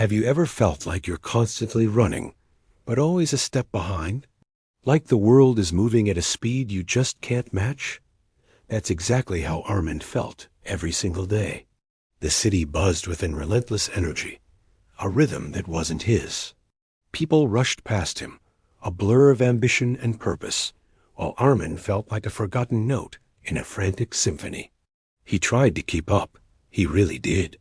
Have you ever felt like you're constantly running, but always a step behind? Like the world is moving at a speed you just can't match? That's exactly how Arman felt every single day. The city buzzed with an relentless energy, a rhythm that wasn't his. People rushed past him, a blur of ambition and purpose, while Arman felt like a forgotten note in a frantic symphony. He tried to keep up. He really did.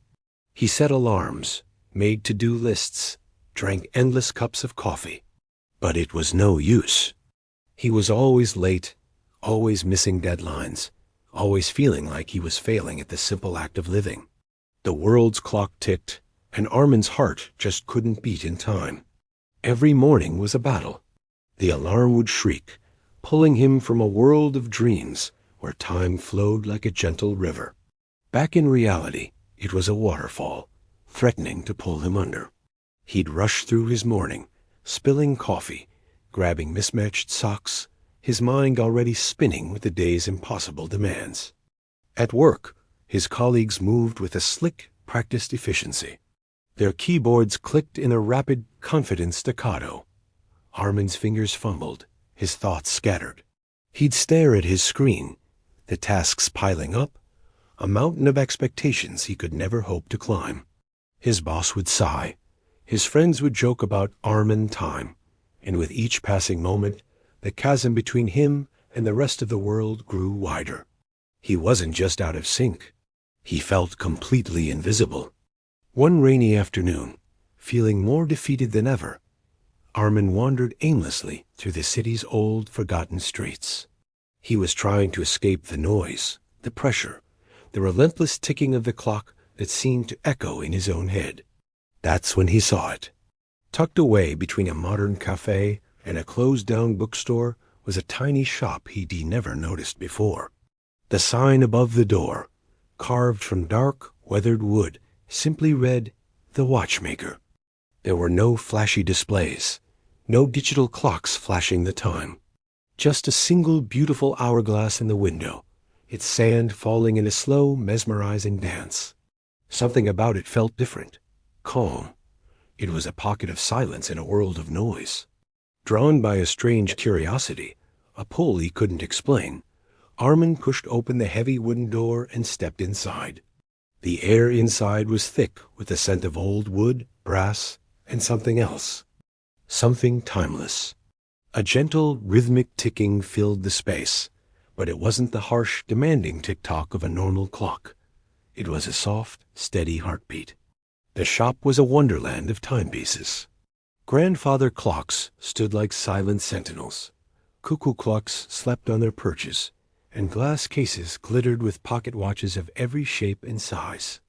He set alarms, made to-do lists, drank endless cups of coffee. But it was no use. He was always late, always missing deadlines, always feeling like he was failing at the simple act of living. The world's clock ticked, and Arman's heart just couldn't beat in time. Every morning was a battle. The alarm would shriek, pulling him from a world of dreams where time flowed like a gentle river. Back in reality, it was a waterfall, threatening to pull him under. He'd rush through his morning, spilling coffee, grabbing mismatched socks, his mind already spinning with the day's impossible demands. At work, his colleagues moved with a slick, practiced efficiency. Their keyboards clicked in a rapid, confident staccato. Arman's fingers fumbled, his thoughts scattered. He'd stare at his screen, the tasks piling up, a mountain of expectations he could never hope to climb. His boss would sigh. His friends would joke about Arman time, and with each passing moment, the chasm between him and the rest of the world grew wider. He wasn't just out of sync. He felt completely invisible. One rainy afternoon, feeling more defeated than ever, Arman wandered aimlessly through the city's old, forgotten streets. He was trying to escape the noise, the pressure, the relentless ticking of the clock that seemed to echo in his own head. That's when he saw it. Tucked away between a modern cafe and a closed-down bookstore was a tiny shop he'd never noticed before. The sign above the door, carved from dark, weathered wood, simply read, "The Watchmaker." There were no flashy displays, no digital clocks flashing the time. Just a single beautiful hourglass in the window, its sand falling in a slow, mesmerizing dance. Something about it felt different, calm. It was a pocket of silence in a world of noise. Drawn by a strange curiosity, a pull he couldn't explain, Arman pushed open the heavy wooden door and stepped inside. The air inside was thick with the scent of old wood, brass, and something else. Something timeless. A gentle, rhythmic ticking filled the space, but it wasn't the harsh, demanding tick-tock of a normal clock. It was a soft, steady heartbeat. The shop was a wonderland of timepieces. Grandfather clocks stood like silent sentinels. Cuckoo clocks slept on their perches, and glass cases glittered with pocket watches of every shape and size.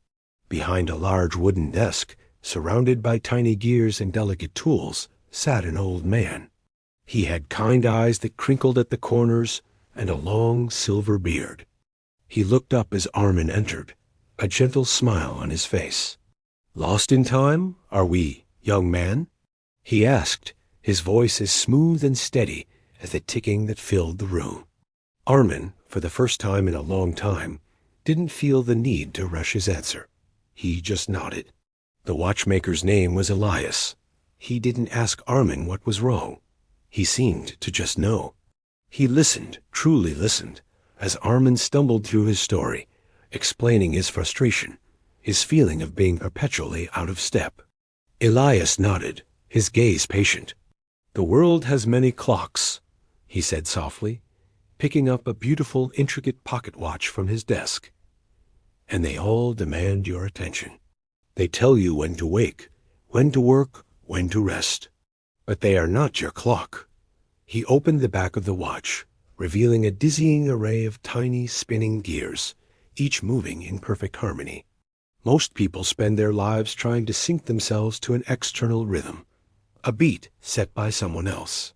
Behind a large wooden desk, surrounded by tiny gears and delicate tools, sat an old man. He had kind eyes that crinkled at the corners and a long silver beard. He looked up as Arman entered, a gentle smile on his face. "Lost in time, are we, young man?" he asked, his voice as smooth and steady as the ticking that filled the room. Arman, for the first time in a long time, didn't feel the need to rush his answer. He just nodded. The watchmaker's name was Elias. He didn't ask Arman what was wrong. He seemed to just know. He listened, truly listened, as Arman stumbled through his story, explaining his frustration, his feeling of being perpetually out of step. Elias nodded, his gaze patient. "The world has many clocks," he said softly, picking up a beautiful, intricate pocket watch from his desk. "And they all demand your attention. They tell you when to wake, when to work, when to rest. But they are not your clock." He opened the back of the watch, revealing a dizzying array of tiny, spinning gears, each moving in perfect harmony. Most people spend their lives trying to sync themselves to an external rhythm, a beat set by someone else.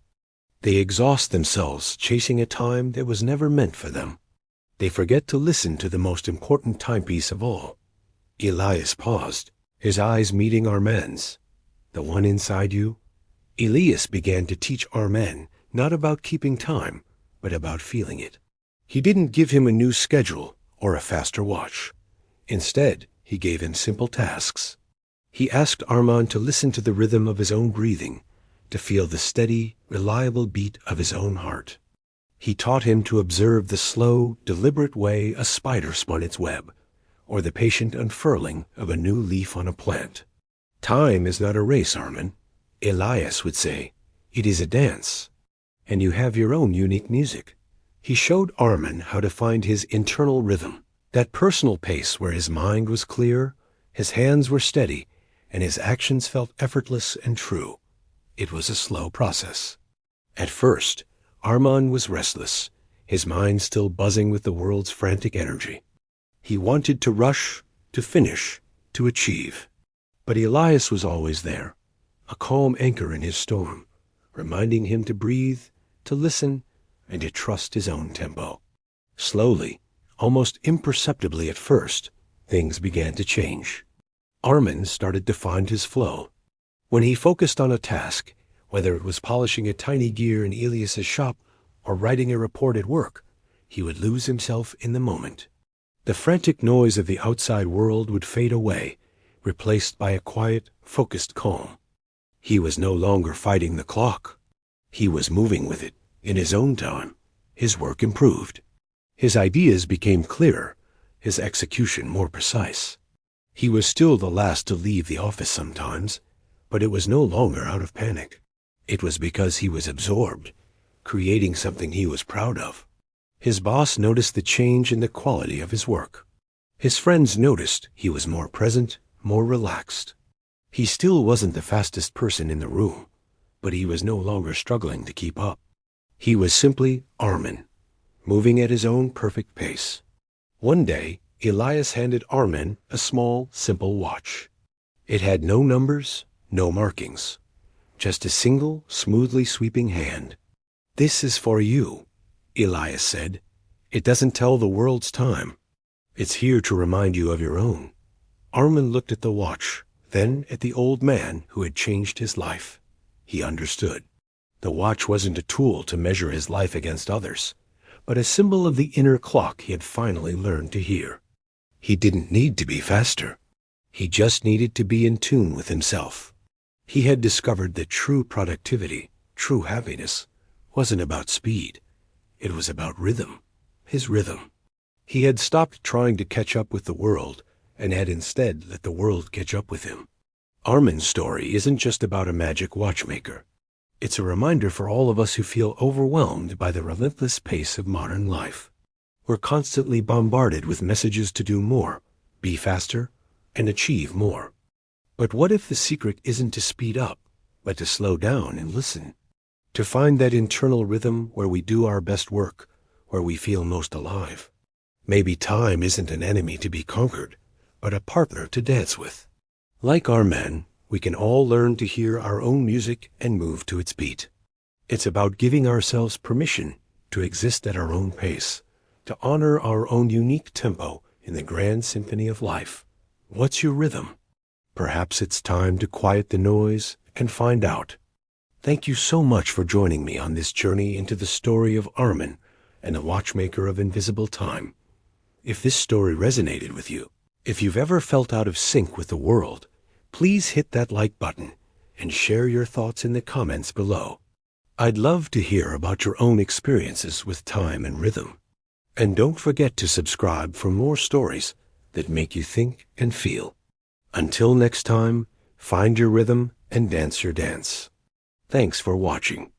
They exhaust themselves chasing a time that was never meant for them. They forget to listen to the most important timepiece of all. Elias paused, his eyes meeting Arman's. "The one inside you?" Elias began to teach Arman not about keeping time, but about feeling it. He didn't give him a new schedule or a faster watch. Instead, he gave him simple tasks. He asked Arman to listen to the rhythm of his own breathing, to feel the steady, reliable beat of his own heart. He taught him to observe the slow, deliberate way a spider spun its web, or the patient unfurling of a new leaf on a plant. Time is not a race, Arman. Elias would say. It is a dance. And you have your own unique music. He showed Arman how to find his internal rhythm, that personal pace where his mind was clear, his hands were steady, and his actions felt effortless and true. It was a slow process. At first, Arman was restless, his mind still buzzing with the world's frantic energy. He wanted to rush, to finish, to achieve. But Elias was always there, a calm anchor in his storm, reminding him to breathe, to listen, and to trust his own tempo. Slowly, almost imperceptibly at first, things began to change. Arman started to find his flow. When he focused on a task, whether it was polishing a tiny gear in Elias's shop or writing a report at work, he would lose himself in the moment. The frantic noise of the outside world would fade away, replaced by a quiet, focused calm. He was no longer fighting the clock. He was moving with it, in his own time. His work improved. His ideas became clearer, his execution more precise. He was still the last to leave the office sometimes, but it was no longer out of panic. It was because he was absorbed, creating something he was proud of. His boss noticed the change in the quality of his work. His friends noticed he was more present, more relaxed. He still wasn't the fastest person in the room, but he was no longer struggling to keep up. He was simply Arman, moving at his own perfect pace. One day, Elias handed Arman a small, simple watch. It had no numbers, no markings, just a single, smoothly sweeping hand. "This is for you," Elias said. "It doesn't tell the world's time. It's here to remind you of your own." Arman looked at the watch, then at the old man who had changed his life. He understood. The watch wasn't a tool to measure his life against others, but a symbol of the inner clock he had finally learned to hear. He didn't need to be faster. He just needed to be in tune with himself. He had discovered that true productivity, true happiness, wasn't about speed. It was about rhythm, his rhythm. He had stopped trying to catch up with the world and had instead let the world catch up with him. Arman's story isn't just about a magic watchmaker. It's a reminder for all of us who feel overwhelmed by the relentless pace of modern life. We're constantly bombarded with messages to do more, be faster, and achieve more. But what if the secret isn't to speed up, but to slow down and listen? To find that internal rhythm where we do our best work, where we feel most alive. Maybe time isn't an enemy to be conquered, but a partner to dance with. Like Arman, we can all learn to hear our own music and move to its beat. It's about giving ourselves permission to exist at our own pace, to honor our own unique tempo in the grand symphony of life. What's your rhythm? Perhaps it's time to quiet the noise and find out. Thank you so much for joining me on this journey into the story of Arman and the Watchmaker of Invisible Time. If this story resonated with you, if you've ever felt out of sync with the world, please hit that like button and share your thoughts in the comments below. I'd love to hear about your own experiences with time and rhythm. And don't forget to subscribe for more stories that make you think and feel. Until next time, find your rhythm and dance your dance. Thanks for watching.